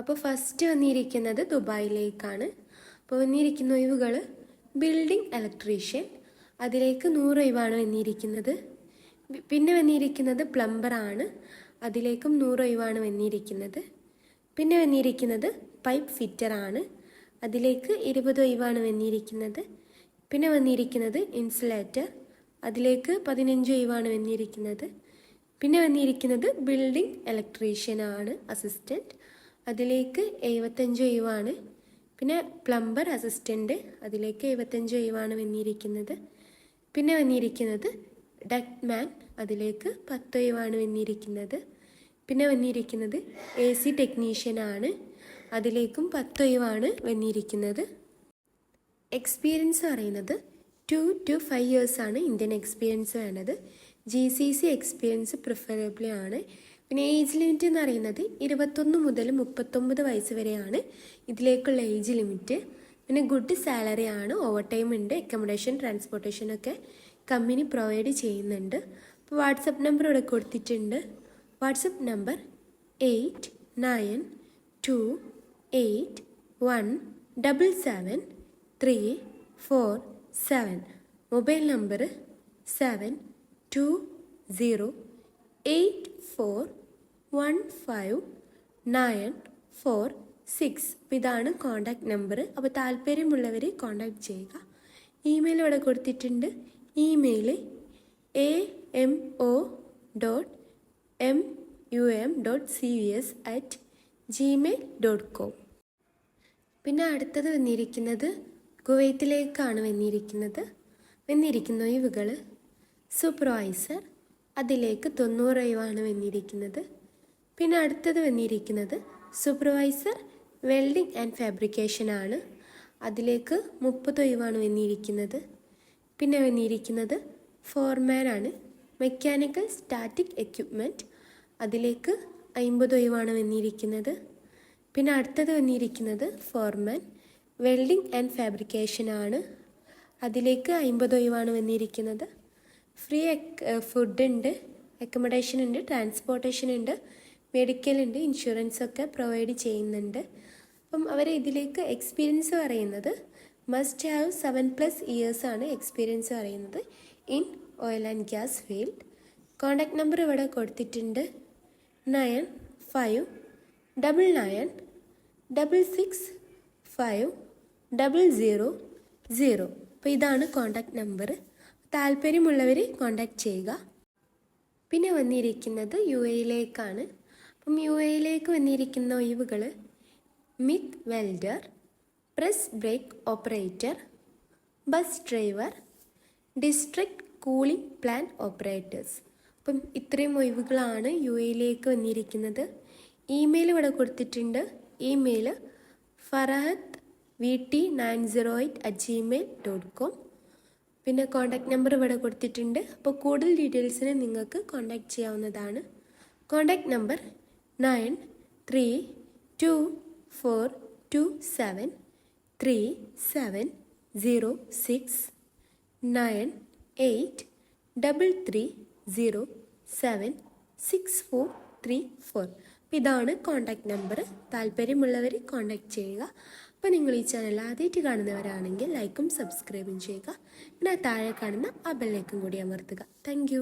അപ്പോൾ ഫസ്റ്റ് വന്നിരിക്കുന്നത് ദുബായിലേക്കാണ്. അപ്പോൾ വന്നിരിക്കുന്ന ഒഴിവുകൾ ബിൽഡിംഗ് ഇലക്ട്രീഷ്യൻ, അതിലേക്ക് 100 ഒഴിവാണ് വന്നിരിക്കുന്നത്. പിന്നെ വന്നിരിക്കുന്നത് പ്ലംബറാണ്, അതിലേക്കും 100 ഒഴിവാണ് വന്നിരിക്കുന്നത്. പിന്നെ വന്നിരിക്കുന്നത് പൈപ്പ് ഫിറ്ററാണ്, അതിലേക്ക് 20 ഒഴിവാണ് വന്നിരിക്കുന്നത്. പിന്നെ വന്നിരിക്കുന്നത് ഇൻസുലേറ്റർ, അതിലേക്ക് 15 ഒഴിവാണ് വന്നിരിക്കുന്നത്. പിന്നെ വന്നിരിക്കുന്നത് ബിൽഡിംഗ് ഇലക്ട്രീഷ്യനാണ് അസിസ്റ്റൻറ്റ്, അതിലേക്ക് 75 ഒഴിവാണ്. പിന്നെ പ്ലംബർ അസിസ്റ്റൻ്റ്, അതിലേക്ക് 75 ഒഴിവാണ് വന്നിരിക്കുന്നത്. പിന്നെ വന്നിരിക്കുന്നത് ഡക്ട്മാൻ, അതിലേക്ക് 10 ഒഴിവാണ് വന്നിരിക്കുന്നത്. പിന്നെ വന്നിരിക്കുന്നത് AC ടെക്നീഷ്യനാണ്, അതിലേക്കും 10 ഒഴിവാണ് വന്നിരിക്കുന്നത്. എക്സ്പീരിയൻസ് പറയുന്നത് 2 to 5 ഇയേഴ്സാണ് ഇന്ത്യൻ എക്സ്പീരിയൻസ് വേണ്ടത്. GCC എക്സ്പീരിയൻസ് പ്രിഫറബിളി ആണ്. പിന്നെ ഏജ് ലിമിറ്റ് എന്ന് പറയുന്നത് 21 മുതൽ 39 വയസ്സ് വരെയാണ് ഇതിലേക്കുള്ള ഏജ് ലിമിറ്റ്. പിന്നെ ഗുഡ് സാലറി ആണ്, ഓവർ ടൈം ഉണ്ട്, അക്കോമഡേഷൻ ട്രാൻസ്പോർട്ടേഷനൊക്കെ കമ്പനി പ്രൊവൈഡ് ചെയ്യുന്നുണ്ട്. അപ്പോൾ വാട്സപ്പ് നമ്പർ ഇവിടെ കൊടുത്തിട്ടുണ്ട്. WhatsApp number 8928177347. Mobile number 7208415946. ഇതാണ് കോണ്ടാക്ട് നമ്പർ. അപ്പോൾ താല്പര്യമുള്ളവർ കോണ്ടാക്ട് ചെയ്യുക. ഇമെയിൽ ഇവിടെ കൊടുത്തിട്ടുണ്ട്. Email amo.mum.cvs@gmail.com. പിന്നെ അടുത്തത് വന്നിരിക്കുന്നത് കുവൈത്തിലേക്കാണ് വന്നിരിക്കുന്നത്. വന്നിരിക്കുന്ന ഒഴിവുകൾ സൂപ്പർവൈസർ, അതിലേക്ക് 90 ഒഴിവാണ് വന്നിരിക്കുന്നത്. പിന്നെ അടുത്തത് വന്നിരിക്കുന്നത് സൂപ്പർവൈസർ വെൽഡിംഗ് ആൻഡ് ഫാബ്രിക്കേഷൻ ആണ്, അതിലേക്ക് 30 ഒഴിവാണ് വന്നിരിക്കുന്നത്. പിന്നെ വന്നിരിക്കുന്നത് ഫോർമാൻ ആണ്, മെക്കാനിക്കൽ സ്റ്റാറ്റിക് എക്യുപ്മെൻറ്റ്, അതിലേക്ക് 50 ഒഴിവാണ് വന്നിരിക്കുന്നത്. പിന്നെ അടുത്തത് വന്നിരിക്കുന്നത് ഫോർമാൻ വെൽഡിംഗ് ആൻഡ് ഫാബ്രിക്കേഷൻ ആണ്, അതിലേക്ക് 50 ഒഴിവാണ് വന്നിരിക്കുന്നത്. ഫ്രീ ഫുഡ് ഉണ്ട്, അക്കോമഡേഷൻ ഉണ്ട്, ട്രാൻസ്പോർട്ടേഷൻ ഉണ്ട്, മെഡിക്കൽ ഉണ്ട്, ഇൻഷുറൻസ് ഒക്കെ പ്രൊവൈഡ് ചെയ്യുന്നുണ്ട്. അപ്പം അവർ ഇതിലേക്ക് എക്സ്പീരിയൻസ് പറയുന്നത് മസ്റ്റ് ഹാവ് 7+ ഇയേഴ്സാണ് എക്സ്പീരിയൻസ് പറയുന്നത് in oil and gas field. Contact number ഇവിടെ കൊടുത്തിട്ടുണ്ട് 9599665000. അപ്പോൾ ഇതാണ് കോണ്ടാക്ട് നമ്പർ. താല്പര്യമുള്ളവർ കോണ്ടാക്ട് ചെയ്യുക. പിന്നെ വന്നിരിക്കുന്നത് UAE-യിലേക്കാണ്. അപ്പം UAE-യിലേക്ക് വന്നിരിക്കുന്ന ഒഴിവുകൾ MIG welder, press brake operator, bus driver, district cooling plan operators. അപ്പം ഇത്രയും ഒഴിവുകളാണ് UAE-യിലേക്ക് വന്നിരിക്കുന്നത്. ഇമെയിൽ ഇവിടെ കൊടുത്തിട്ടുണ്ട്. Email farhat.vt908@gmail.com. പിന്നെ കോണ്ടാക്ട് നമ്പർ ഇവിടെ കൊടുത്തിട്ടുണ്ട്. അപ്പോൾ കൂടുതൽ ഡീറ്റെയിൽസിന് നിങ്ങൾക്ക് കോണ്ടാക്ട് ചെയ്യാവുന്നതാണ്. Contact number 9324273706 9833076434. ഇതാണ് കോണ്ടാക്ട് നമ്പർ. താല്പര്യമുള്ളവർ കോണ്ടാക്ട് ചെയ്യുക. അപ്പോൾ നിങ്ങൾ ഈ ചാനൽ ആദ്യമായിട്ട് കാണുന്നവരാണെങ്കിൽ ലൈക്കും സബ്സ്ക്രൈബും ചെയ്യുക. പിന്നെ താഴെ കാണുന്ന ആ ബെല്ലൈക്കൺ കൂടി അമർത്തുക. താങ്ക്